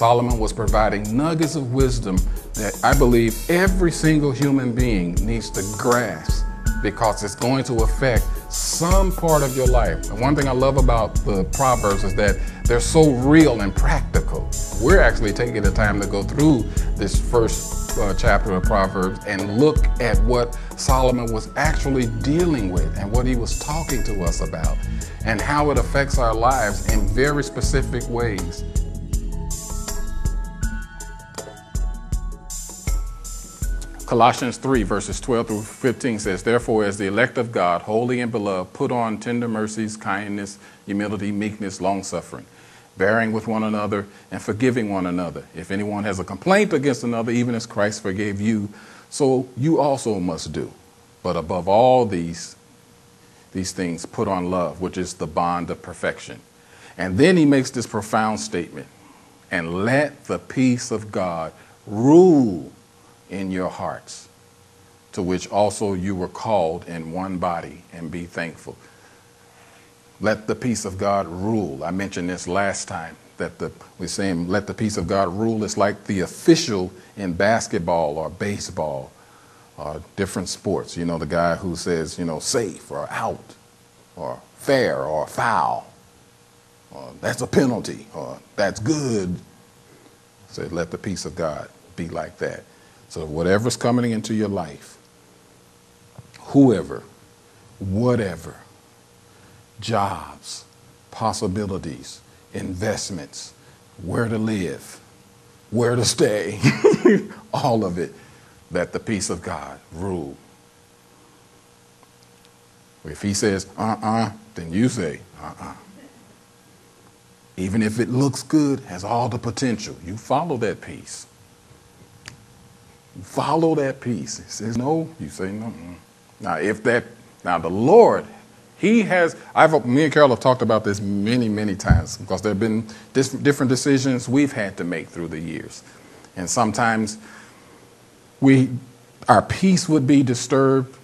Solomon was providing nuggets of wisdom that I believe every single human being needs to grasp, because it's going to affect some part of your life. And one thing I love about the Proverbs is that they're so real and practical. We're actually taking the time to go through this first chapter of Proverbs and look at what Solomon was actually dealing with and what he was talking to us about and how it affects our lives in very specific ways. Colossians 3 verses 12 through 15 says, "Therefore, as the elect of God, holy and beloved, put on tender mercies, kindness, humility, meekness, long-suffering, bearing with one another and forgiving one another. If anyone has a complaint against another, even as Christ forgave you, so you also must do. But above all these things, put on love, which is the bond of perfection." And then he makes this profound statement, "And let the peace of God rule in your hearts, to which also you were called in one body, and be thankful." Let the peace of God rule. I mentioned this last time, that we're saying let the peace of God rule. It's like the official in basketball or baseball or different sports. You know, the guy who says, you know, safe or out or fair or foul, or that's a penalty, or that's good. So let the peace of God be like that. So whatever's coming into your life, whoever, whatever, jobs, possibilities, investments, where to live, where to stay, all of it, let the peace of God rule. If he says, then you say, Even if it looks good, has all the potential, you follow that peace. Follow that peace. He says no, you say no. Now the Lord, me and Carol have talked about this many, many times, because there have been different decisions we've had to make through the years. And sometimes our peace would be disturbed,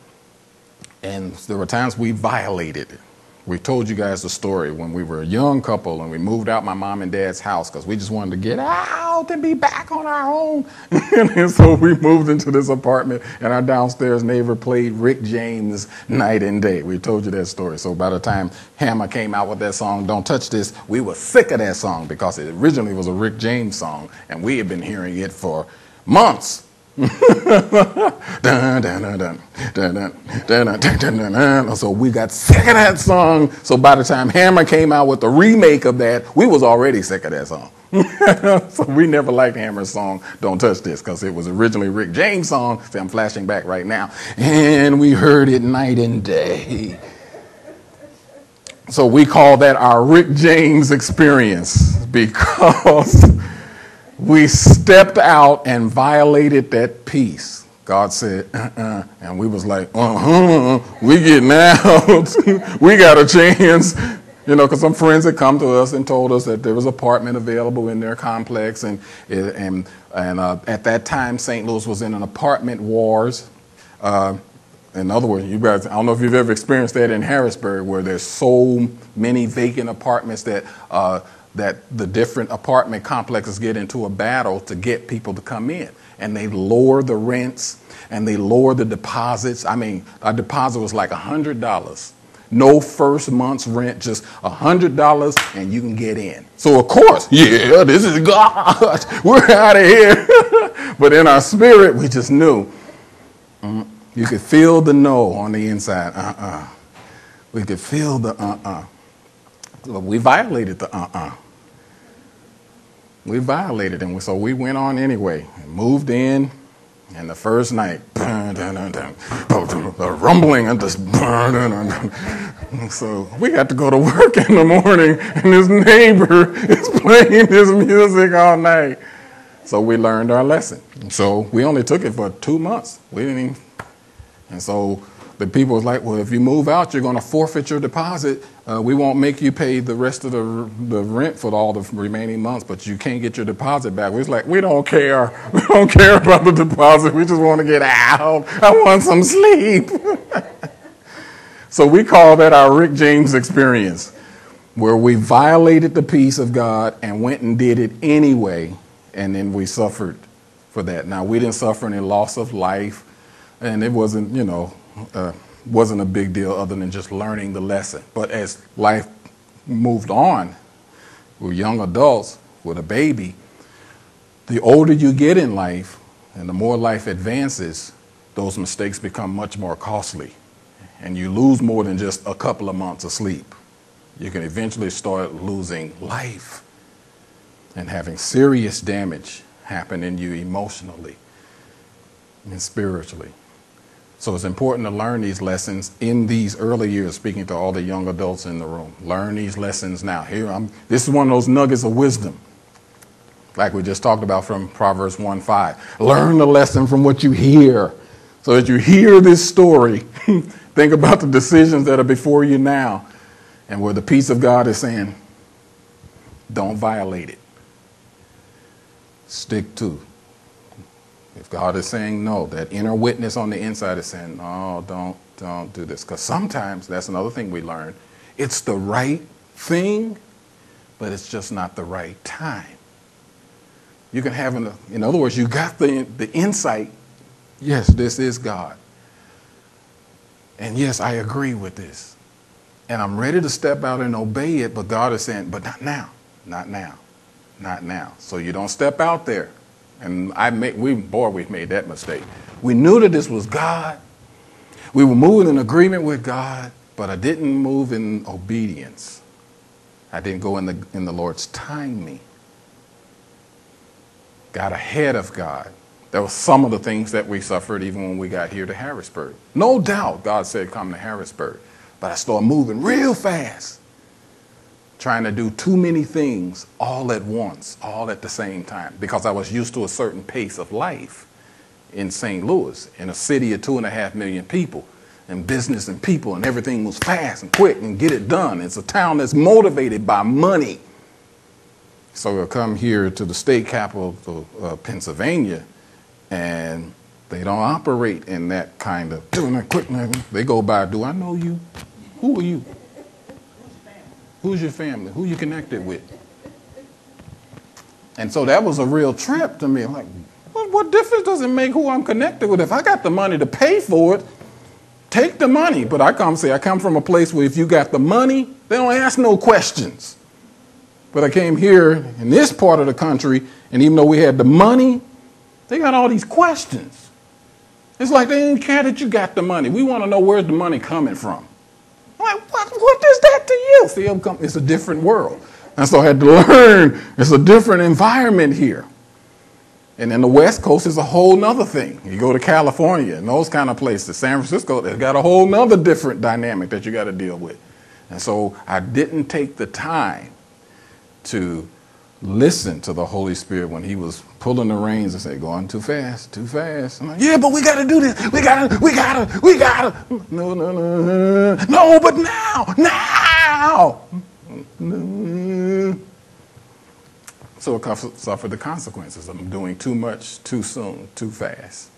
and there were times we violated it. We told you guys the story when we were a young couple and we moved out my mom and dad's house because we just wanted to get out and be back on our own. And so we moved into this apartment, and our downstairs neighbor played Rick James night and day. We told you that story. So by the time Hammer came out with that song, "Don't Touch This," we were sick of that song because it originally was a Rick James song, and we had been hearing it for months. So we got sick of that song. So by the time Hammer came out with the remake of that, we was already sick of that song. So we never liked Hammer's song, "Don't Touch This," because it was originally Rick James' song. See, I'm flashing back right now. And we heard it night and day. So we call that our Rick James experience, because we stepped out and violated that peace. God said, and we was like, we getting out. We got a chance. You know, because some friends had come to us and told us that there was an apartment available in their complex. And at that time, St. Louis was in an apartment wars. In other words, you guys, I don't know if you've ever experienced that in Harrisburg, where there's so many vacant apartments that the different apartment complexes get into a battle to get people to come in. And they lower the rents and they lower the deposits. I mean, our deposit was like $100. No first month's rent, just $100, and you can get in. So, of course, yeah, this is God. We're out of here. But in our spirit, we just knew. You could feel the no on the inside. We could feel the We violated the We violated them, so we went on anyway and moved in. And the first night, the rumbling and this, so we got to go to work in the morning, and this neighbor is playing this music all night. So we learned our lesson. So we only took it for 2 months. We didn't even, and so the people was like, well, if you move out, you're going to forfeit your deposit. We won't make you pay the rest of the rent for all the remaining months, but you can't get your deposit back. We was like, we don't care. We don't care about the deposit. We just want to get out. I want some sleep. So we call that our Rick James experience, where we violated the peace of God and went and did it anyway And then we suffered for that. Now, we didn't suffer any loss of life, and it wasn't, wasn't a big deal other than just learning the lesson. But as life moved on, we're young adults with a baby, the older you get in life and the more life advances, those mistakes become much more costly. And you lose more than just a couple of months of sleep. You can eventually start losing life and having serious damage happen in you emotionally and spiritually. So it's important to learn these lessons in these early years, speaking to all the young adults in the room. Learn these lessons now. This is one of those nuggets of wisdom, like we just talked about from Proverbs 1:5. Learn the lesson from what you hear. So as you hear this story, think about the decisions that are before you now, and where the peace of God is saying, don't violate it. Stick to. If God is saying no, that inner witness on the inside is saying, no, don't do this. Because sometimes, that's another thing we learn, it's the right thing, but it's just not the right time. You can have, in other words, you got the insight, yes, this is God. And yes, I agree with this. And I'm ready to step out and obey it, but God is saying, but not now, not now, not now. So you don't step out there. And we've made that mistake. We knew that this was God. We were moving in agreement with God, but I didn't move in obedience. I didn't go in the Lord's timing. Got ahead of God. There were some of the things that we suffered even when we got here to Harrisburg. No doubt God said come to Harrisburg. But I started moving real fast, trying to do too many things all at once, all at the same time, because I was used to a certain pace of life in St. Louis, in a city of 2.5 million people, and business and people, and everything was fast and quick and get it done. It's a town that's motivated by money. So we'll come here to the state capital of Pennsylvania, and they don't operate in that kind of doing it quick. They go by, do I know you? Who are you? Who's your family? Who you connected with? And so that was a real trip to me. I'm like, what difference does it make who I'm connected with? If I got the money to pay for it, take the money. But I come from a place where if you got the money, they don't ask no questions. But I came here in this part of the country, and even though we had the money, they got all these questions. It's like they didn't care that you got the money. We want to know where's the money coming from. I'm like, what is that to you? See, it's a different world. And so I had to learn it's a different environment here. And then the West Coast is a whole nother thing. You go to California and those kind of places, San Francisco, they've got a whole nother different dynamic that you got to deal with. And so I didn't take the time to listen to the Holy Spirit when he was pulling the reins and say, going too fast, too fast. I'm like, yeah, but we got to do this. We got to. No, but now. No. So I suffered the consequences of doing too much, too soon, too fast.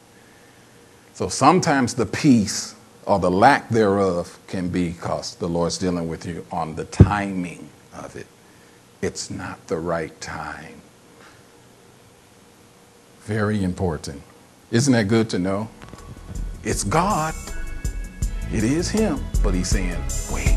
So sometimes the peace or the lack thereof can be because the Lord's dealing with you on the timing of it. It's not the right time. Very important. Isn't that good to know? It's God. It is him. But he's saying, wait.